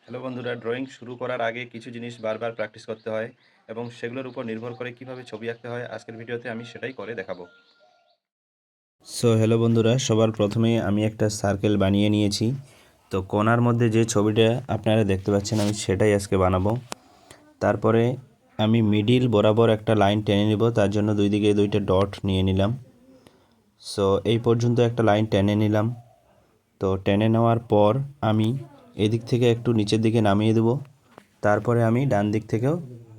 Hello বন্ধুরা, drawing শুরু করার আগে কিছু জিনিস বারবার প্র্যাকটিস করতে হয় এবং সেগুলোর উপর নির্ভর করে কিভাবে ছবি আঁকতে হয় আজকের ভিডিওতে আমি সেটাই করে দেখাবো। হ্যালো বন্ধুরা, সবার প্রথমে আমি একটা সার্কেল বানিয়ে নিয়েছি। তো কোণার মধ্যে যে ছবিটা আপনারা দেখতে পাচ্ছেন আমি সেটাই আজকে বানাবো। তারপরে আমি মিডিল বরাবর একটা লাইন টেনে নিব, তার জন্য দুই দিকে দুইটা ডট নিয়ে নিলাম। এই পর্যন্ত একটা লাইন টেনে নিলাম। তো টেনে নেওয়ার পর আমি এদিক থেকে একটু নিচের দিকে নামিয়ে দেব। তারপরে আমি ডান দিক থেকেও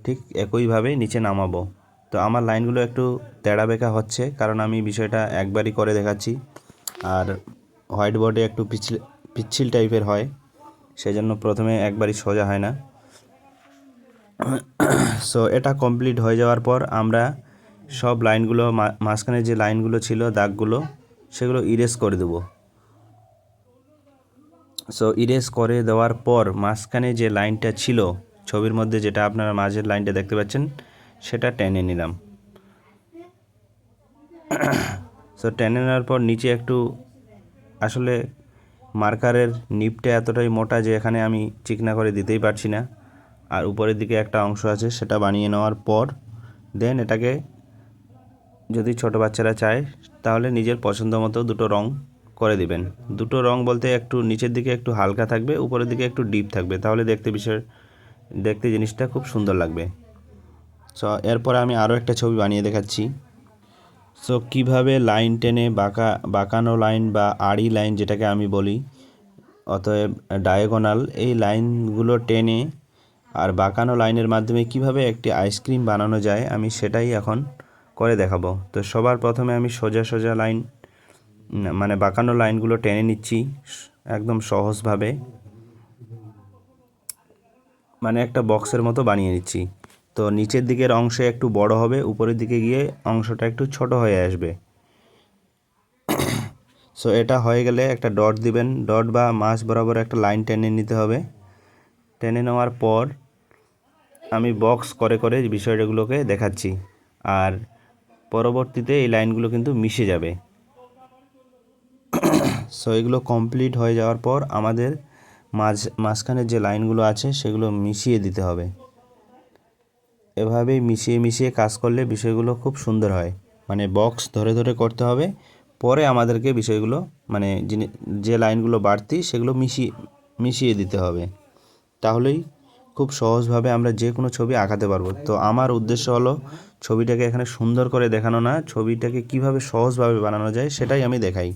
ঠিক একইভাবে নিচে নামাবো। তো আমার লাইনগুলো একটু তেড়া বেঁকা হচ্ছে, কারণ আমি বিষয়টা একবারই করে দেখাচ্ছি। আর হোয়াইট বোর্ডে একটু পিচ্ছিল টাইপের হয়, সেজন্য প্রথমে একবারই সোজা হয় না। এটা কমপ্লিট হয়ে যাওয়ার পর আমরা সব লাইনগুলো মাঝখানে যে লাইনগুলো ছিল দাগগুলো সেগুলো ইরেজ করে দেবো। ইরেজ করে দেওয়ার পর মাঝখানে যে লাইনটা ছিল ছবির মধ্যে, যেটা আপনারা মাঝের লাইনটা দেখতে পাচ্ছেন, সেটা টেনে নিলাম। টেনে নেওয়ার পর নিচে একটু, আসলে মার্কারের নিবটা এতটাই মোটা যে এখানে আমি চিকনা করে দিতেই পারছি না। আর উপরের দিকে একটা অংশ আছে, সেটা বানিয়ে নেওয়ার পর দেন এটাকে, যদি ছোট বাচ্চারা চায় তাহলে নিজের পছন্দ মতো দুটো রং করে দিবেন। দুটো রং বলতে একটু নিচের দিকে একটু হালকা থাকবে, উপরের দিকে একটু ডিপ থাকবে, তাহলে দেখতে জিনিসটা খুব সুন্দর লাগবে। এরপরে আমি আরও একটা ছবি বানিয়ে দেখাচ্ছি। কিভাবে লাইন টেনে বাঁকানো লাইন বা আড়ি লাইন যেটাকে আমি বলি, অতএব ডায়াগোনাল, এই লাইনগুলো টেনে আর বাঁকানো লাইনের মাধ্যমে কিভাবে একটি আইসক্রিম বানানো যায় আমি সেটাই এখন করে দেখাবো। তো সবার প্রথমে আমি সোজা সোজা লাইন, মানে বাঁকানো লাইনগুলো টেনে নিচ্ছি একদম সহজভাবে, মানে একটা বক্সের মতো বানিয়ে নিচ্ছি। তো নিচের দিকের অংশে একটু বড় হবে, উপরের দিকে গিয়ে অংশটা একটু ছোট হয়ে আসবে। এটা হয়ে গেলে একটা ডট দিবেন, ডট বা মাঝ বরাবর একটা লাইন টেনে নিতে হবে। টেনে নেওয়ার পর আমি বক্স করে করে বিষয়গুলোকে দেখাচ্ছি, আর পরবর্তীতে এই লাইনগুলো কিন্তু মিশে যাবে। এগুলো কমপ্লিট হয়ে যাওয়ার পর আমাদের মাঝখানে যে লাইনগুলো আছে সেগুলো মিশিয়ে দিতে হবে। এভাবেই মিশিয়ে মিশিয়ে কাজ করলে বিষয়গুলো খুব সুন্দর হয়। মানে বক্স ধরে ধরে করতে হবে, পরে আমাদেরকে বিষয়গুলো, মানে যে লাইনগুলো বাড়তি সেগুলো মিশিয়ে দিতে হবে। তাহলেই খুব সহজভাবে আমরা যে কোনো ছবি আঁকাতে পারবো। তো আমার উদ্দেশ্য হলো ছবিটাকে এখানে সুন্দর করে দেখানো না, ছবিটাকে কিভাবে সহজভাবে বানানো যায় সেটাই আমি দেখাই।